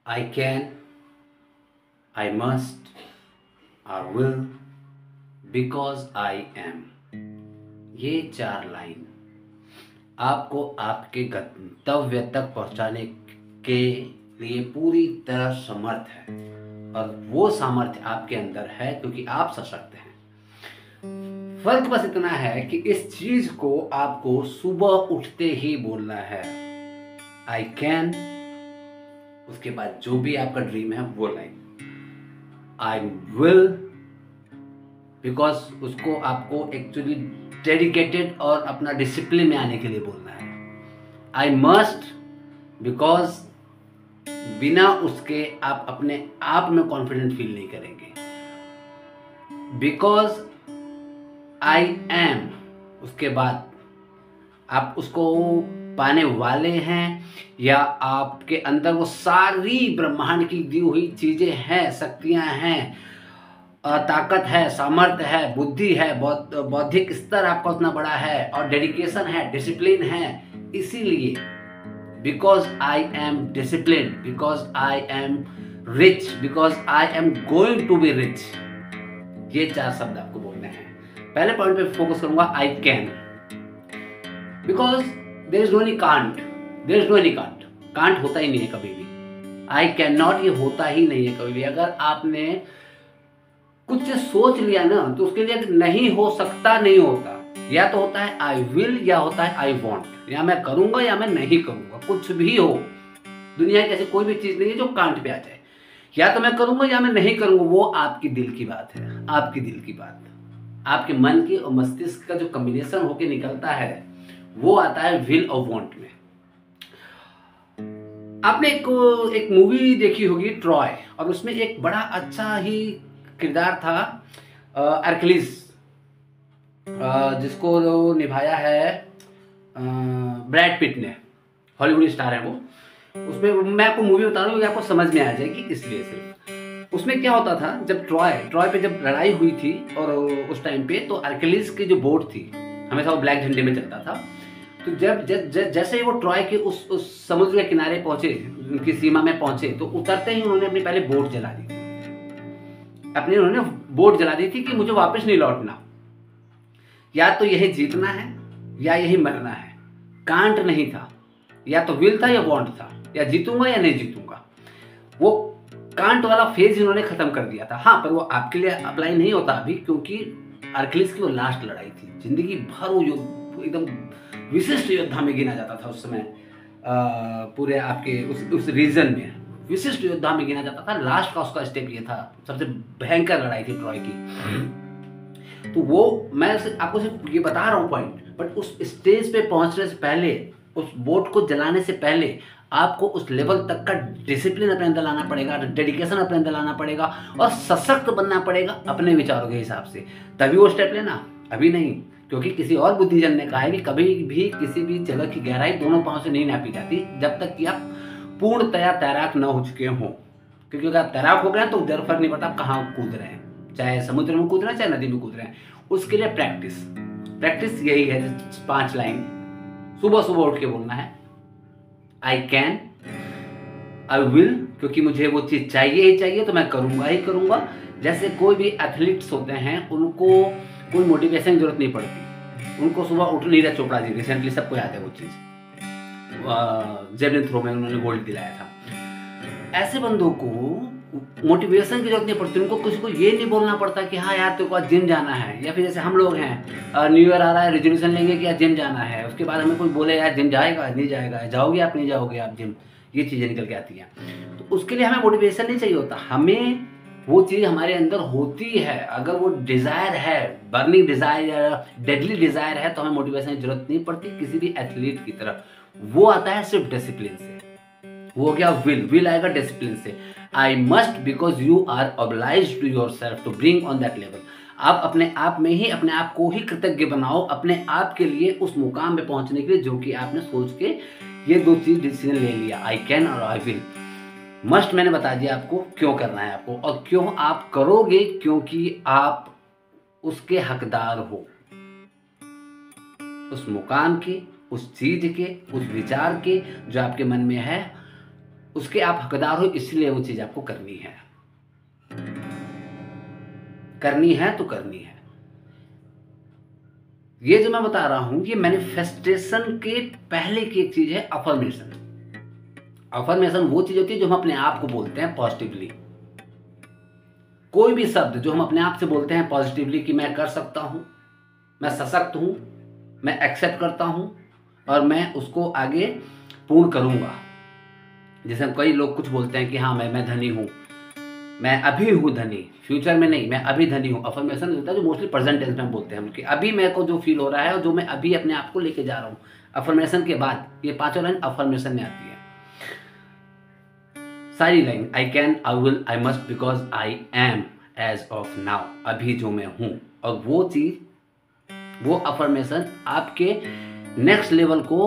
I can, I must, I will, because I am। ये 4 line आपको आपके गंतव्य तक पहुंचाने के लिए पूरी तरह समर्थ है, और वो सामर्थ्य आपके अंदर है क्योंकि आप सशक्त हैं। फर्क बस इतना है कि इस चीज को आपको सुबह उठते ही बोलना है, आई कैन। उसके बाद जो भी आपका ड्रीम है वो लाइन, आई विल, बिकॉज उसको आपको एक्चुअली डेडिकेटेड और अपना डिसिप्लिन में आने के लिए बोलना है। आई मस्ट, बिकॉज बिना उसके आप अपने आप में कॉन्फिडेंट फील नहीं करेंगे। बिकॉज आई एम, उसके बाद आप उसको पाने वाले हैं, या आपके अंदर वो सारी ब्रह्मांड की दी हुई चीजें हैं, शक्तियां हैं, ताकत है, सामर्थ्य है, बुद्धि है, बौद्धिक स्तर आपका उतना बड़ा है, और डेडिकेशन है, डिसिप्लिन है। इसीलिए because I am discipline, because I am rich, because I am going to be rich, ये 4 शब्द आपको बोलने हैं। पहले पॉइंट पे फोकस करूंगा, I can, because there is no any can't, there is no any can't, can't होता ही नहीं है कभी भी। आई कैन नॉट, ये होता ही नहीं है कभी भी। अगर आपने कुछ सोच लिया ना, तो उसके लिए नहीं हो सकता, नहीं होता। या तो होता है आई विल, या होता है आई वॉन्ट, या मैं करूंगा या मैं नहीं करूंगा। कुछ भी हो, दुनिया की ऐसी कोई भी चीज नहीं है जो कांट पे आ जाए। या तो मैं करूंगा या मैं नहीं करूंगा, वो आपकी दिल की बात है, आपकी दिल की बात। आपके मन की और मस्तिष्क का जो कॉम्बिनेशन होके निकलता है, वो आता है विल और वॉन्ट में। आपने एक मूवी देखी होगी ट्रॉय, और उसमें एक बड़ा अच्छा ही किरदार था अर्कलिस, जिसको निभाया है ब्रैड पिट ने, हॉलीवुड स्टार है वो। उसमें मैं आपको मूवी बता रहा हूँ, आपको समझ में आ जाएगी, इसलिए सिर्फ। उसमें क्या होता था, जब ट्रॉय पे जब लड़ाई हुई थी, और उस टाइम पे तो अर्कलिस की जो बोट थी, हमेशा वो ब्लैक झंडे में चलता था। तो जब जैसे ही वो ट्रॉय के उस समुद्र के किनारे पहुंचे, उनकी सीमा में पहुंचे, तो उतरते ही उन्होंने अपनी पहले बोट जला दी, उन्होंने बोट जला दी थी कि मुझे वापस नहीं लौटना। या तो यही जीतना है या यही मरना है, कांट नहीं था। या तो विल था या वांट था, या जीतूंगा या नहीं जीतूंगा। वो कांट वाला फेज इन्होंने खत्म कर दिया था। हाँ, पर वो आपके लिए अप्लाई नहीं होता अभी, क्योंकि अर्कलिस की वो लास्ट लड़ाई थी। जिंदगी भर वो एकदम विशिष्ट योद्धा में गिना जाता था उस समय, पूरे आपके उस रीजन में विशिष्ट योद्धा में गिना जाता था। लास्ट का उसका स्टेप ये था, सबसे भयंकर लड़ाई थी ट्रॉय की। तो वो मैं आपको सिर्फ ये बता रहा हूँ पॉइंट, बट उस स्टेज पे पहुंचने से पहले, उस बोट को जलाने से पहले, आपको उस लेवल तक का डिसिप्लिन अपने अंदर लाना पड़ेगा, डेडिकेशन अपने अंदर लाना पड़ेगा, और सशक्त बनना पड़ेगा अपने विचारों के हिसाब से। तभी वो स्टेप लेना, अभी नहीं। क्योंकि किसी और बुद्धिजन ने कहा है कि कभी भी किसी भी जगह की गहराई दोनों पांव से नहीं नापी जाती, जब तक कि आप पूर्णतया तैराक न हो चुके हों। क्योंकि अगर आप तैराक हो गए तो उधर फर्क नहीं पड़ता आप कहाँ कूद रहे हैं, चाहे समुद्र में कूद रहे हैं चाहे नदी में कूद रहे हैं। उसके लिए प्रैक्टिस यही है, 5 लाइन सुबह सुबह उठ के बोलना है, आई कैन, आई विल, क्योंकि मुझे वो चीज चाहिए ही चाहिए, तो मैं करूंगा ही करूंगा। जैसे कोई भी एथलीट्स होते हैं, उनको कोई मोटिवेशन की जरूरत नहीं पड़ती। उनको सुबह उठ, नीरज चोपड़ा जी, रिसेंटली सबको याद है वो चीज, जेवलिन थ्रो में उन्होंने गोल्ड दिलाया था। ऐसे बंदों को मोटिवेशन की जरूरत नहीं पड़ती। उनको किसी को ये नहीं बोलना पड़ता कि हाँ यार तेरे को आज जिम जाना है, या फिर जैसे हम लोग हैं, न्यू ईयर आ रहा है, रेजोल्यूशन लेंगे कि आज जिम जाना है, उसके बाद हमें कोई बोले यार जिम जाएगा नहीं जाएगा, जाओगे आप नहीं जाओगे आप जिम, ये चीज़ें निकल के आती हैं। तो उसके लिए हमें मोटिवेशन नहीं चाहिए होता, हमें वो चीज़ हमारे अंदर होती है। अगर वो डिज़ायर है, बर्निंग डिज़ायर या डेडली डिज़ायर है, तो हमें मोटिवेशन की जरूरत नहीं पड़ती किसी भी एथलीट की तरफ। वो आता है सिर्फ डिसिप्लिन से। वो हो गया विल आएगा डिसिप्लिन से। I must, because you are obliged to yourself to bring on that level. आप अपने आप में ही अपने आप को ही कृतज्ञ बनाओ अपने आप के लिए, उस मुकाम पे पहुंचने के लिए जो कि आपने सोच के ये 2 चीज डिसीजन ले लिया, आई कैन और आई विल। मस्ट मैंने बता दिया आपको क्यों करना है आपको, और क्यों आप करोगे, क्योंकि आप उसके हकदार हो, उस मुकाम के, उस चीज के, उस विचार के जो आपके मन में है। उसके आप हकदार हो, इसलिए वो चीज़ आपको करनी है। करनी है तो करनी है। ये जो मैं बता रहा हूं, ये मैनिफेस्टेशन के पहले की एक चीज है अफर्मेशन। अफर्मेशन वो चीज होती है जो हम अपने आप को बोलते हैं पॉजिटिवली। कोई भी शब्द जो हम अपने आप से बोलते हैं पॉजिटिवली कि मैं कर सकता हूं, मैं सशक्त हूं, मैं एक्सेप्ट करता हूं और मैं उसको आगे पूर्ण करूंगा। जैसे कई लोग कुछ बोलते हैं कि हाँ मैं धनी हूं, मैं अभी हूँ धनी, फ्यूचर में नहीं, मैं अभी धनी हूँ। अफर्मेशन होता है जो मोस्टली प्रेजेंट टेंस में बोलते हैं हम कि अभी मेरे को जो फील हो रहा है और जो मैं अभी अपने आप को लेके जा रहा हूँ। अफर्मेशन के बाद ये पांचों लाइन अफर्मेशन में आती है। सारी line I can, I will, I must, because I am, as of now, अभी जो मैं हूँ। और वो चीज, वो अफर्मेशन आपके नेक्स्ट लेवल को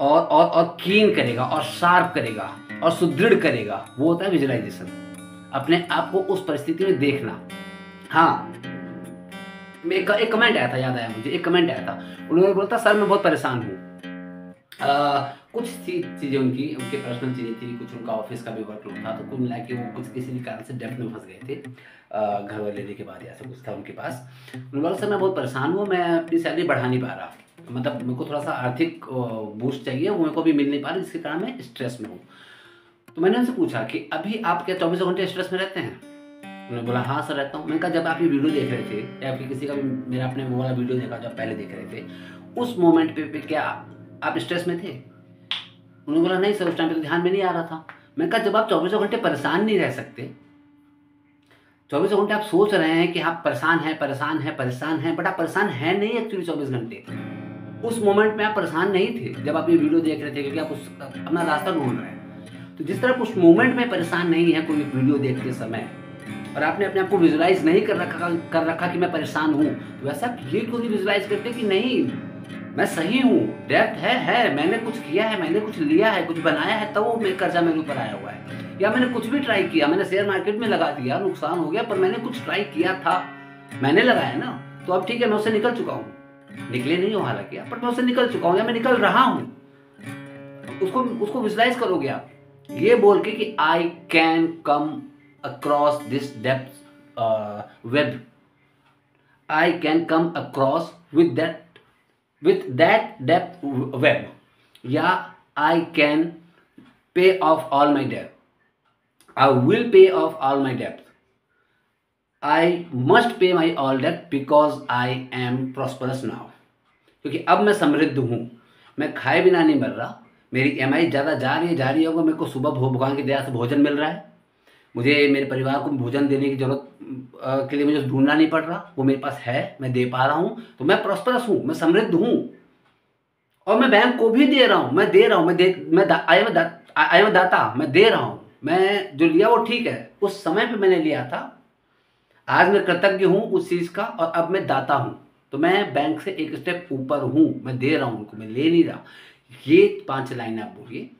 और कीन करेगा और शार्प करेगा और सुदृढ़ करेगा। वो होता है विजुअलाइजेशन, अपने आप को उस परिस्थिति में देखना। हाँ, एक कमेंट आया था, याद आया मुझे, एक कमेंट आया था, उन्होंने बोला था सर मैं बहुत परेशान हूँ। कुछ थी चीज़ें उनके पर्सनल चीज़ें थी, कुछ उनका ऑफिस का भी वर्कलोड था, तो कुल मिला के वो कुछ किसी भी कारण से डेप्थ में फंस गए थे, घर वाले लेने के बाद ऐसा कुछ था उनके पास। उन्होंने बोला सर मैं बहुत परेशान हूँ, मैं अपनी सैलरी बढ़ा नहीं पा रहा, मतलब मेरे को थोड़ा सा आर्थिक बूस्ट चाहिए, वो मेरे को भी मिल नहीं पा रहा, जिसके कारण मैं स्ट्रेस में हूँ। तो मैंने उनसे पूछा कि अभी आप क्या 24 घंटे स्ट्रेस में रहते हैं? उन्होंने बोला हाँ सर रहता हूँ। मैंने कहा जब आप ये वीडियो देख रहे थे या फिर किसी का भी मेरा अपने वो वाला वीडियो देखा जब पहले देख रहे थे, उस मोमेंट पे क्या आप स्ट्रेस में थे? उन्होंने बोला नहीं सर, उस टाइम पे तो ध्यान में नहीं आ रहा था। मैंने कहा जब आप 24 घंटे परेशान नहीं रह सकते, 24 घंटे आप सोच रहे हैं कि आप परेशान हैं परेशान हैं परेशान हैं, बट आप परेशान हैं नहीं एक्चुअली 24 घंटे। उस मोमेंट में आप परेशान नहीं थे जब आप ये वीडियो देख रहे थे, क्योंकि आप अपना रास्ता ढूंढ रहे हैं। तो जिस तरह उस मोमेंट में परेशान नहीं है कोई वीडियो देखते समय, और आपने अपने आप को विजुलाइज नहीं कर रखा कि मैं परेशान हूँ, तो वैसा ये क्यों नहीं विजुलाइज करते कि नहीं मैं सही हूँ, डेप्थ है, मैंने कुछ किया है, मैंने कुछ लिया है, कुछ बनाया है, तब वो कर्जा मेरे ऊपर आया हुआ है। या मैंने कुछ भी ट्राई किया, मैंने शेयर मार्केट में लगा दिया, नुकसान हो गया, पर मैंने कुछ ट्राई किया था, मैंने लगाया ना, तो अब ठीक है मैं उससे निकल चुका हूँ। निकले नहीं हो हालांकि, बट मैं उससे निकल चुका हूँ या मैं निकल रहा हूँ। उसको विजुलाइज करोगे आप ये बोल के कि I can come across this depth web, I can come across with that depth web, या I can pay of all my depth, I will pay of all my depth, I must pay my all depth because I M prosperous now. क्योंकि अब मैं समृद्ध हूँ, मैं खाए बिना नहीं मर रहा, मेरी EMI ज़्यादा जा रही होगा, मेरे को सुबह भगवान की दया से भोजन मिल रहा है, मुझे मेरे परिवार को भोजन देने की जरूरत के लिए मुझे ढूंढना नहीं पड़ रहा, वो मेरे पास है, मैं दे पा रहा हूँ, तो मैं प्रॉस्परस हूँ, मैं समृद्ध हूँ। और मैं बैंक को भी दे रहा हूँ, मैं दे रहा हूँ, आई एम दाता, मैं दे रहा हूँ, मैं जो लिया वो ठीक है, उस समय पे मैंने लिया था, आज मैं कृतज्ञ हूँ उस चीज़ का, और अब मैं दाता हूँ, तो मैं बैंक से एक स्टेप ऊपर हूँ, मैं दे रहा हूँ उनको, मैं ले नहीं रहा। ये 5 लाइन आप बोलिए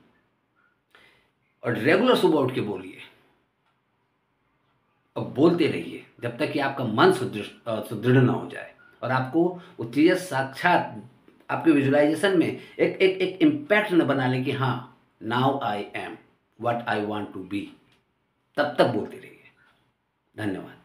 और रेगुलर सुबह उठ के बोलिए और बोलते रहिए जब तक कि आपका मन सुदृढ़ ना हो जाए और आपको वो चीज़ें साक्षात आपके विजुअलाइजेशन में एक इम्पैक्ट न बना ले कि हाँ now I am what I want to be. तब तक बोलते रहिए। धन्यवाद।